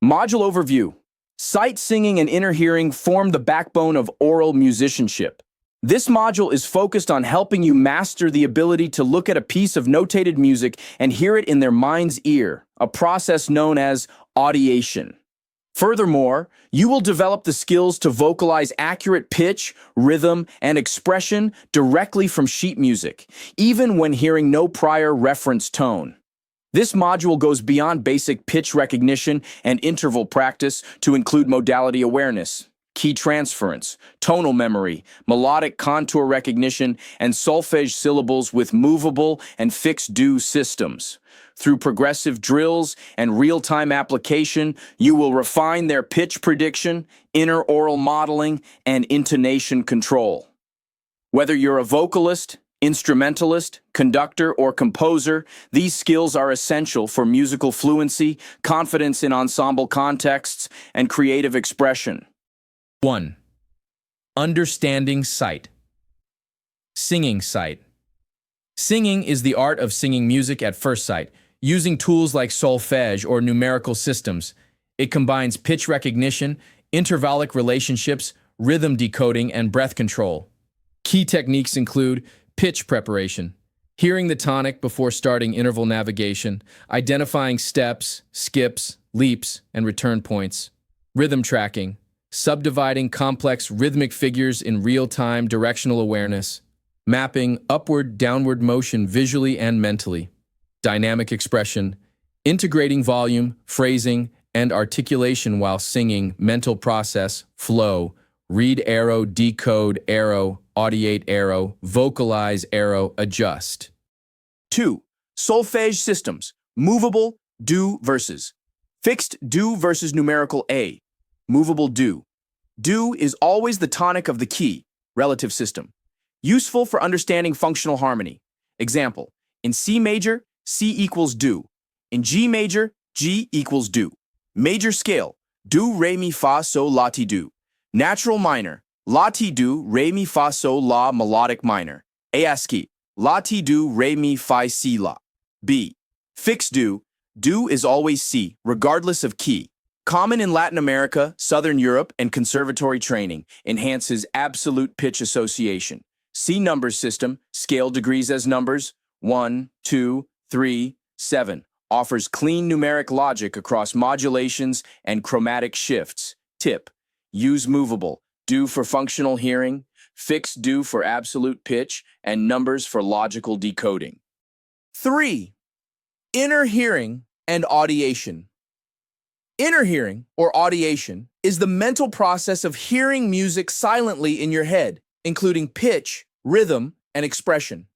Module overview. Sight singing and inner hearing form the backbone of aural musicianship. This module is focused on helping you master the ability to look at a piece of notated music and hear it in their mind's ear, a process known as audiation. Furthermore, you will develop the skills to vocalize accurate pitch, rhythm, and expression directly from sheet music, even when hearing no prior reference tone. This module goes beyond basic pitch recognition and interval practice to include modality awareness, key transference, tonal memory, melodic contour recognition, and solfège syllables with movable and fixed do systems. Through progressive drills and real-time application, you will refine their pitch prediction, inner aural modeling, and intonation control. Whether you're a vocalist, instrumentalist, conductor, or composer, these skills are essential for musical fluency, confidence in ensemble contexts, and creative expression. 1. Understanding sight. Singing sight. Singing is the art of singing music at first sight, using tools like solfège or numerical systems. It combines pitch recognition, intervallic relationships, rhythm decoding, and breath control. Key techniques include pitch preparation, hearing the tonic before starting interval navigation, identifying steps, skips, leaps, and return points, rhythm tracking, subdividing complex rhythmic figures in real-time directional awareness, mapping upward-downward motion visually and mentally, dynamic expression, integrating volume, phrasing, and articulation while singing, mental process, flow, read arrow, decode arrow, audiate arrow, vocalize arrow, adjust. 2. Solfège systems, movable, do versus. Fixed do versus numerical A, movable do. Do is always the tonic of the key, relative system. Useful for understanding functional harmony. Example, in C major, C equals do. In G major, G equals do. Major scale, do, re, mi, fa, sol, la, ti, do. Natural minor, la, ti, do, re, mi, fa, sol, la, melodic minor. ASCII, la, ti, do, re, mi, fi, si, la. B. Fixed do is always C, regardless of key. Common in Latin America, Southern Europe, and conservatory training, enhances absolute pitch association. C numbers system, scale degrees as numbers, 1, 2, 3, 7, offers clean numeric logic across modulations and chromatic shifts. Tip, use movable, do for functional hearing, fixed do for absolute pitch, and numbers for logical decoding. 3. Inner hearing and audiation. Inner hearing, or audiation, is the mental process of hearing music silently in your head, including pitch, rhythm, and expression.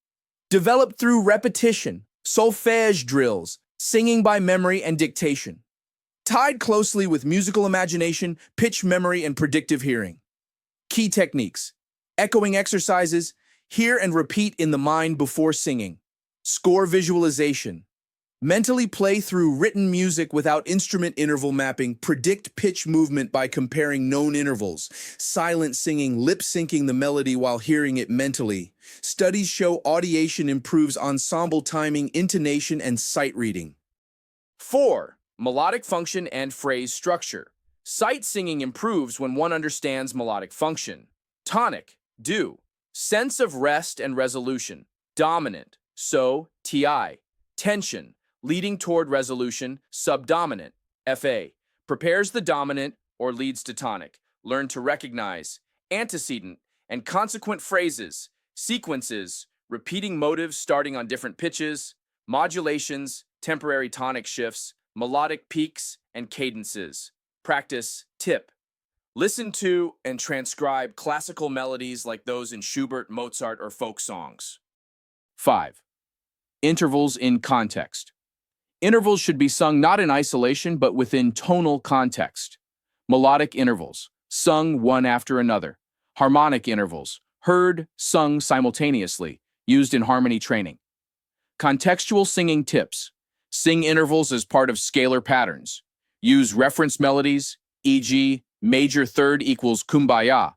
Developed through repetition, solfège drills, singing by memory and dictation. Tied closely with musical imagination, pitch memory, and predictive hearing. Key techniques: echoing exercises, hear and repeat in the mind before singing. Score visualization. Mentally play through written music without instrument interval mapping, predict pitch movement by comparing known intervals, silent singing, lip-syncing the melody while hearing it mentally. Studies show audiation improves ensemble timing, intonation, and sight reading. 4. Melodic function and phrase structure. Sight singing improves when one understands melodic function. Tonic, do. Sense of rest and resolution. Dominant, so, ti. Tension, leading toward resolution, subdominant, fa. Prepares the dominant or leads to tonic. Learn to recognize antecedent and consequent phrases, sequences, repeating motives starting on different pitches, modulations, temporary tonic shifts, melodic peaks, and cadences. Practice. Tip. Listen to and transcribe classical melodies like those in Schubert, Mozart, or folk songs. 5. Intervals in context. Intervals should be sung not in isolation but within tonal context. Melodic intervals, sung one after another. Harmonic intervals, heard, sung simultaneously, used in harmony training. Contextual singing tips. Sing intervals as part of scalar patterns. Use reference melodies, e.g., major third equals kumbaya.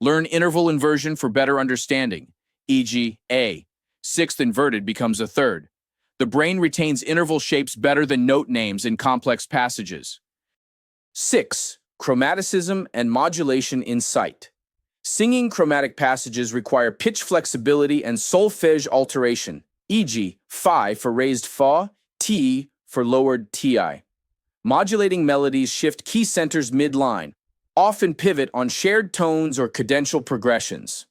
Learn interval inversion for better understanding, e.g., A. Sixth inverted becomes a third. The brain retains interval shapes better than note names in complex passages. 6. Chromaticism and modulation in sight. Singing chromatic passages require pitch flexibility and solfège alteration, e.g., phi for raised fa, ti for lowered ti. Modulating melodies shift key centers mid-line, often pivot on shared tones or cadential progressions.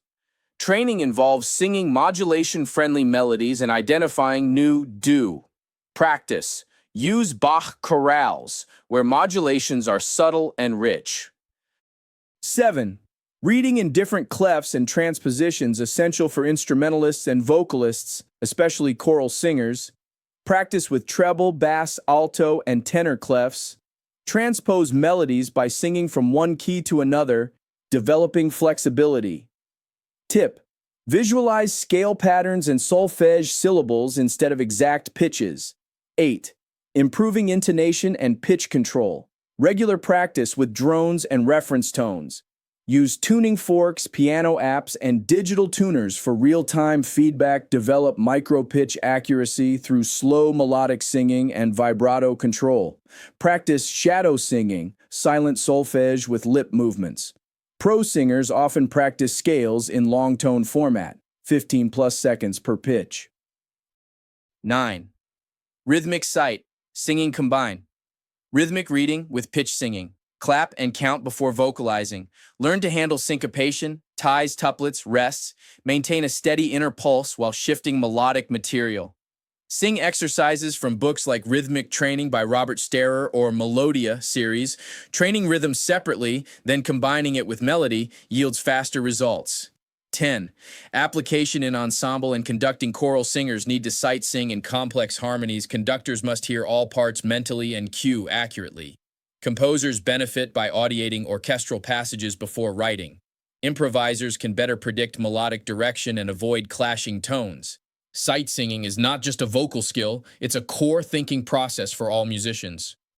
Training involves singing modulation-friendly melodies and identifying new do. Practice. Use Bach chorales, where modulations are subtle and rich. 7. Reading in different clefs and transpositions essential for instrumentalists and vocalists, especially choral singers. Practice with treble, bass, alto, and tenor clefs. Transpose melodies by singing from one key to another, developing flexibility. Tip: visualize scale patterns and solfège syllables instead of exact pitches. 8. Improving intonation and pitch control. Regular practice with drones and reference tones. Use tuning forks, piano apps, and digital tuners for real-time feedback. Develop micro-pitch accuracy through slow melodic singing and vibrato control. Practice shadow singing, silent solfège with lip movements. Pro singers often practice scales in long tone format, 15+ seconds per pitch. 9. Rhythmic sight, singing combined. Rhythmic reading with pitch singing. Clap and count before vocalizing. Learn to handle syncopation, ties, tuplets, rests. Maintain a steady inner pulse while shifting melodic material. Sing exercises from books like Rhythmic Training by Robert Starer or Melodia series. Training rhythm separately, then combining it with melody yields faster results. 10. Application in ensemble and conducting. Choral singers need to sight sing in complex harmonies. Conductors must hear all parts mentally and cue accurately. Composers benefit by audiating orchestral passages before writing. Improvisers can better predict melodic direction and avoid clashing tones. Sight singing is not just a vocal skill, it's a core thinking process for all musicians.